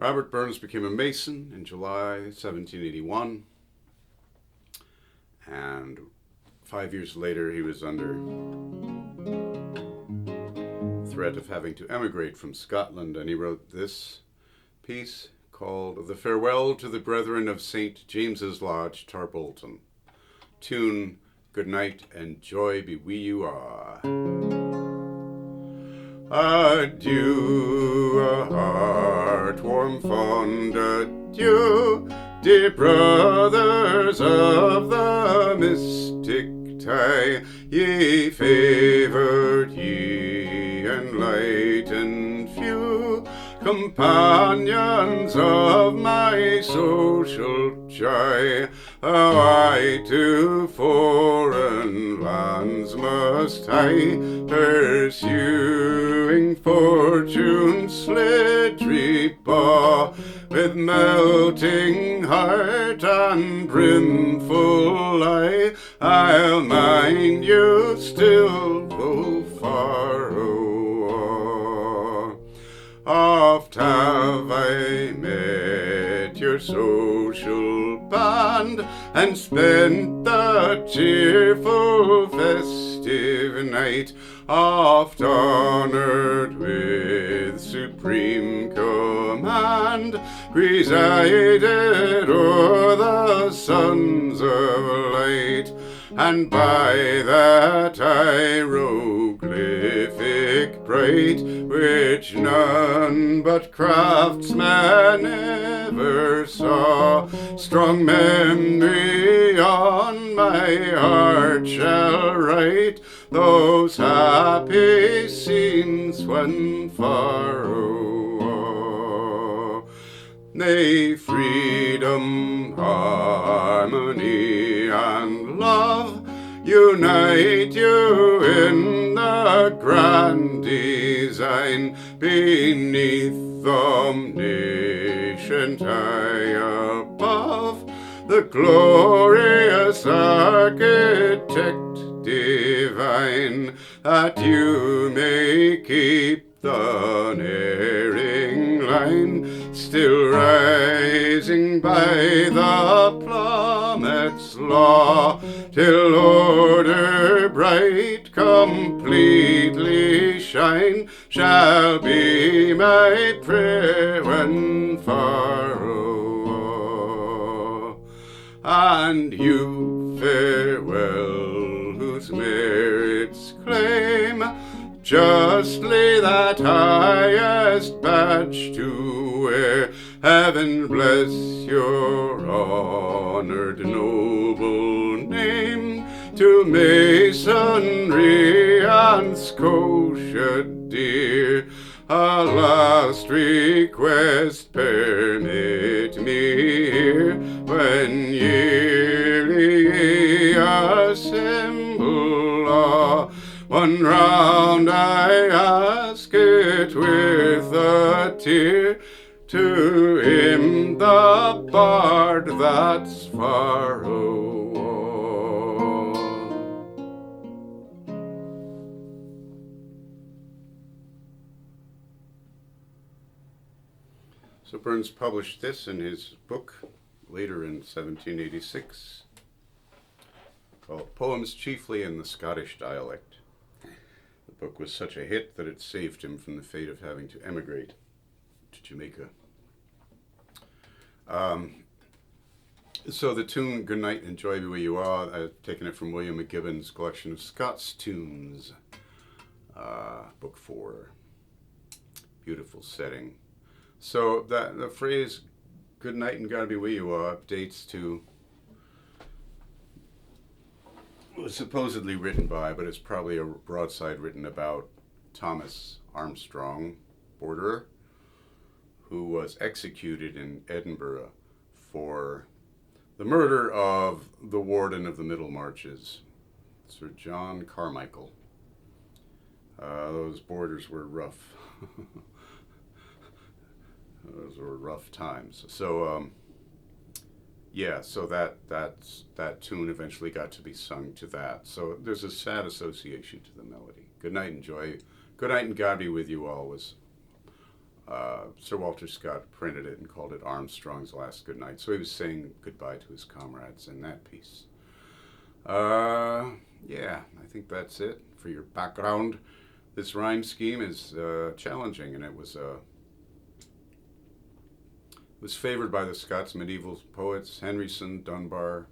Robert Burns became a Mason in July 1781, and 5 years later he was under threat of having to emigrate from Scotland, and he wrote this piece called The Farewell to the Brethren of St. James's Lodge, Tarbolton. Tune, Goodnight and Joy be wi' you a'. Adieu, a heart warm fond adieu, dear brothers of the mystic tie, ye favour'd, ye enlightened few, companions of my social joy. Tho I to foreign lands must I, pursuing fortune's slidd'ry bow, with melting heart and brimful eye, I'll mind you still, though far o'er. Oft have I met your social band, and spent the chearful festive night, oft honoured with supreme command, presided o'er the sons of light, and by that hieroglyphic bright, which none but craftsmen ever saw, strong Mem'ry on my heart shall write those happy scenes when far o'er. Nay, freedom, harmony, and love unite you in the grand design, beneath Omniscient Eye above, the glorious architect divine, that you may keep the unerring line, still rising by the plummet's law, till order bright completely shine, shall be my prayer when far o'er. And you farewell, whose merits claim justly that highest badge to wear. Heaven bless your honoured noble name, to Masonry and Scotia dear. A last request permit me here, when yearly ye assemble all, one round I ask it with a tear, to him the bard that's far o'er. So Burns published this in his book later in 1786, called Poems Chiefly in the Scottish Dialect. The book was such a hit that it saved him from the fate of having to emigrate to Jamaica. So the tune Goodnight and Joy be wi' you a', I've taken it from William McGibbon's collection of Scots tunes, book 4. Beautiful setting. So the phrase "good night and God be wi' you a'" dates to, was supposedly written by, but it's probably a broadside written about Thomas Armstrong, borderer, who was executed in Edinburgh for the murder of the warden of the Middle Marches, Sir John Carmichael. Those borders were rough. Those were rough times. So, yeah, so that tune eventually got to be sung to that. So there's a sad association to the melody. Good night and joy. Good night and God be with you all was Sir Walter Scott printed it and called it Armstrong's Last Goodnight. So he was saying goodbye to his comrades in that piece. Yeah, I think that's it for your background. This rhyme scheme is challenging, and it was favored by the Scots medieval poets. Henryson, Dunbar,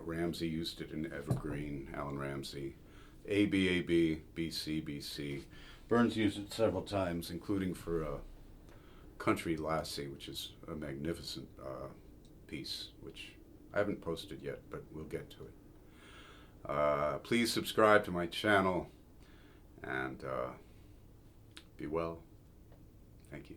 Ramsay used it in Evergreen, Alan Ramsay. A.B., B.C., B.C. Burns used it several times, including for Country Lassie, which is a magnificent piece, which I haven't posted yet, but we'll get to it. Please subscribe to my channel, and be well. Thank you.